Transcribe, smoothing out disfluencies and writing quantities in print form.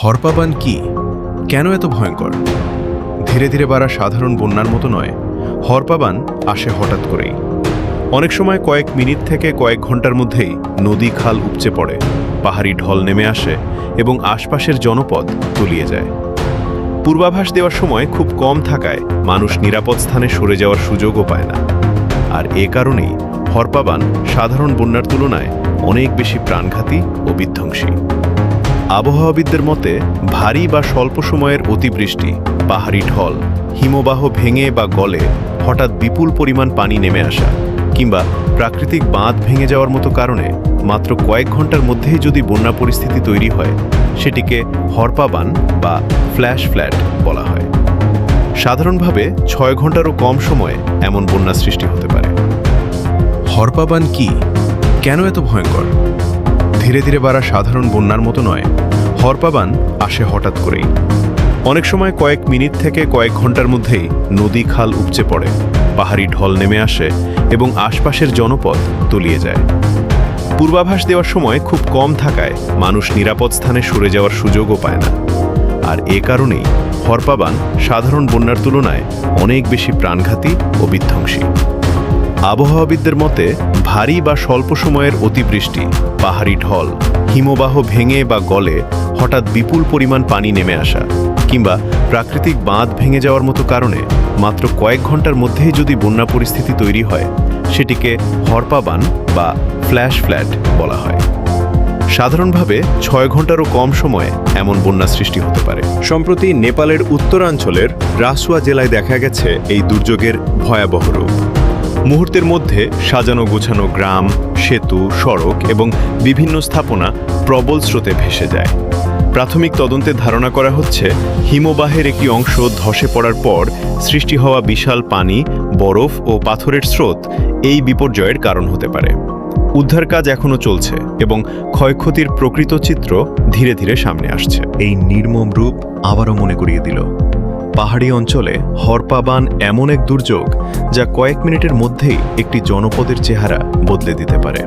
হরপাবান কি? কেন এত ভয়ঙ্কর? ধীরে ধীরে বাড়া সাধারণ বন্যার মতো নয়, হরপাবান আসে হঠাৎ করেই। অনেক সময় কয়েক মিনিট থেকে কয়েক ঘন্টার মধ্যেই নদী খাল উপচে পড়ে, পাহাড়ি ঢল নেমে আসে এবং আশপাশের জনপদ তলিয়ে যায়। পূর্বাভাস দেওয়ার সময় খুব কম থাকায় মানুষ নিরাপদ স্থানে সরে যাওয়ার সুযোগও পায় না। আর এ কারণেই হরপাবান সাধারণ বন্যার তুলনায় অনেক বেশি প্রাণঘাতী ও বিধ্বংসী। আবহাওয়াবিদদের মতে ভারী বা স্বল্প সময়ের অতিবৃষ্টি, পাহাড়ি ঢল, হিমবাহ ভেঙে বা গলে হঠাৎ বিপুল পরিমাণ পানি নেমে আসা কিংবা প্রাকৃতিক বাঁধ ভেঙে যাওয়ার মতো কারণে মাত্র কয়েক ঘন্টার মধ্যেই যদি বন্যা পরিস্থিতি তৈরি হয়, সেটিকে হরপাবান বা ফ্ল্যাশ ফ্ল্যাড বলা হয়। সাধারণভাবে 6 ঘন্টারও কম সময়ে এমন বন্যা সৃষ্টি হতে পারে। হরপাবান কি? কেন এত ভয়ঙ্কর? ধীরে ধীরে বাড়া সাধারণ বন্যার মতো নয়, হরপাবান আসে হঠাৎ করেই। অনেক সময় কয়েক মিনিট থেকে কয়েক ঘন্টার মধ্যেই নদী খাল উপচে পড়ে, পাহাড়ি ঢল নেমে আসে এবং আশপাশের জনপদ তলিয়ে যায়। পূর্বাভাস দেওয়ার সময় খুব কম থাকায় মানুষ নিরাপদ স্থানে সরে যাওয়ার সুযোগও পায় না। আর এ কারণেই হরপাবান সাধারণ বন্যার তুলনায় অনেক বেশি প্রাণঘাতী ও বিধ্বংসী। আবহাওয়াবিদদের মতে ভারী বা স্বল্প সময়ের অতিবৃষ্টি, পাহাড়ি ঢল, হিমবাহ ভেঙে বা গলে হঠাৎ বিপুল পরিমাণ পানি নেমে আসা কিংবা প্রাকৃতিক বাঁধ ভেঙে যাওয়ার মতো কারণে মাত্র কয়েক ঘন্টার মধ্যেই যদি বন্যা পরিস্থিতি তৈরি হয়, সেটিকে হরপাবান বা ফ্ল্যাশ ফ্ল্যাড বলা হয়। সাধারণভাবে 6 ঘন্টারও কম সময়ে এমন বন্যা সৃষ্টি হতে পারে। সম্প্রতি নেপালের উত্তরাঞ্চলের রাসুয়া জেলায় দেখা গেছে এই দুর্যোগের ভয়াবহ রূপ। মুহূর্তের মধ্যে সাজানো গোছানো গ্রাম, সেতু, সড়ক এবং বিভিন্ন স্থাপনা প্রবল স্রোতে ভেসে যায়। প্রাথমিক তদন্তে ধারণা করা হচ্ছে হিমবাহের একটি অংশ ধসে পড়ার পর সৃষ্টি হওয়া বিশাল পানি, বরফ ও পাথরের স্রোত এই বিপর্যয়ের কারণ হতে পারে। উদ্ধার কাজ এখনও চলছে এবং ক্ষয়ক্ষতির প্রকৃত চিত্র ধীরে ধীরে সামনে আসছে। এই নির্মম রূপ আবারও মনে করিয়ে দিল, পাহাড়ি অঞ্চলে হরপাবান এমন এক দুর্যোগ যা কয়েক মিনিটের মধ্যেই একটি জনপদের চেহারা বদলে দিতে পারে।